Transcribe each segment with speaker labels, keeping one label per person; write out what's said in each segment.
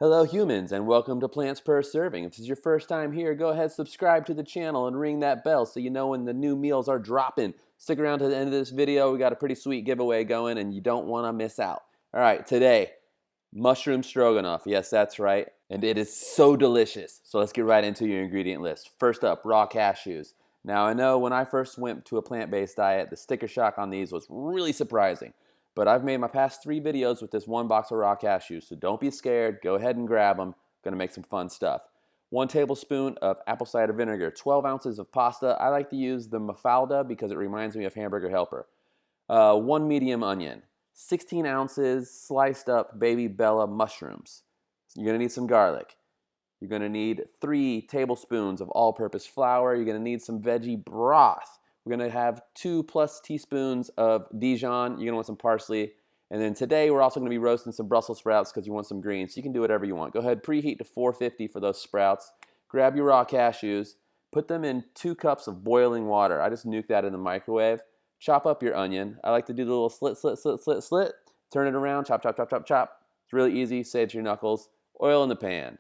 Speaker 1: Hello humans, and welcome to Plants Per Serving. If this is your first time here, go ahead, subscribe to the channel and ring that bell so you know when the new meals are dropping. Stick around to the end of this video. We got a pretty sweet giveaway going and you don't want to miss out. Alright, today, Mushroom Stroganoff. Yes, that's right. And it is so delicious. So let's get right into your ingredient list. First up, raw cashews. Now I know when I first went to a plant-based diet, the sticker shock on these was really surprising. But I've made my past 3 videos with this 1 box of raw cashews, so don't be scared. Go ahead and grab them. Gonna make some fun stuff. 1 tablespoon of apple cider vinegar, 12 ounces of pasta. I like to use the Mafalda because it reminds me of Hamburger Helper. 1 medium onion, 16 ounces sliced up baby Bella mushrooms. You're gonna need some garlic. You're gonna need 3 tablespoons of all-purpose flour. You're gonna need some veggie broth. We're going to have 2+ teaspoons of Dijon. You're going to want some parsley. And then today we're also going to be roasting some Brussels sprouts because you want some greens. So you can do whatever you want. Go ahead, preheat to 450 for those sprouts. Grab your raw cashews. Put them in 2 cups of boiling water. I just nuke that in the microwave. Chop up your onion. I like to do the little slit. Turn it around. Chop, chop, chop, chop, chop. It's really easy. Saves your knuckles. Oil in the pan.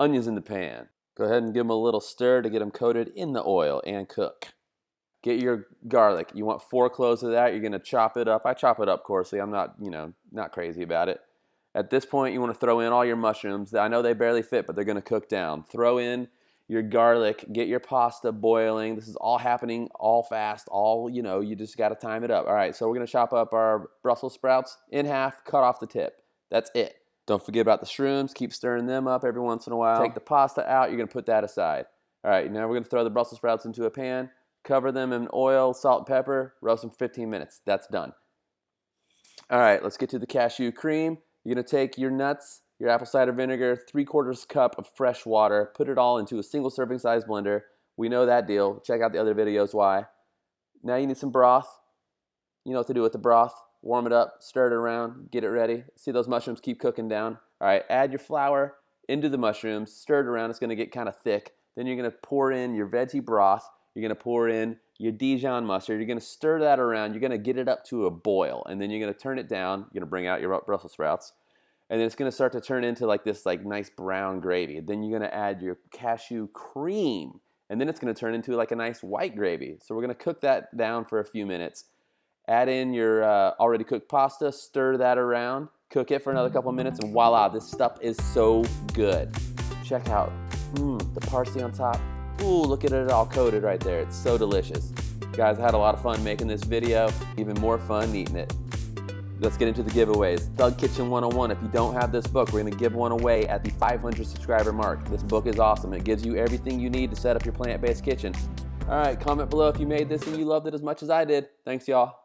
Speaker 1: Onions in the pan. Go ahead and give them a little stir to get them coated in the oil and cook. Get your garlic. You want 4 cloves of that. You're going to chop it up. I chop it up coarsely. I'm not, not crazy about it. At this point, you want to throw in all your mushrooms. I know they barely fit, but they're going to cook down. Throw in your garlic. Get your pasta boiling. This is all happening all fast. You just got to time it up. All right, so we're going to chop up our Brussels sprouts in half, cut off the tip. That's it. Don't forget about the shrooms. Keep stirring them up every once in a while. Take the pasta out. You're going to put that aside. All right, now we're going to throw the Brussels sprouts into a pan. Cover them in oil, salt, and pepper. Roast them for 15 minutes. That's done. All right, let's get to the cashew cream. You're going to take your nuts, your apple cider vinegar, 3/4 cup of fresh water. Put it all into a single serving size blender. We know that deal. Check out the other videos why. Now you need some broth. You know what to do with the broth. Warm it up, stir it around, get it ready. See those mushrooms keep cooking down. All right, add your flour into the mushrooms. Stir it around. It's going to get kind of thick. Then you're going to pour in your veggie broth. You're going to pour in your Dijon mustard. You're going to stir that around. You're going to get it up to a boil. And then you're going to turn it down. You're going to bring out your Brussels sprouts. And then it's going to start to turn into this nice brown gravy. Then you're going to add your cashew cream. And then it's going to turn into a nice white gravy. So we're going to cook that down for a few minutes. Add in your already cooked pasta. Stir that around. Cook it for another couple of minutes. And voila, this stuff is so good. Check out the parsley on top. Ooh, look at it all coated right there. It's so delicious. Guys, I had a lot of fun making this video. Even more fun eating it. Let's get into the giveaways. Thug Kitchen 101. If you don't have this book, we're going to give one away at the 500 subscriber mark. This book is awesome. It gives you everything you need to set up your plant-based kitchen. All right, comment below if you made this and you loved it as much as I did. Thanks, y'all.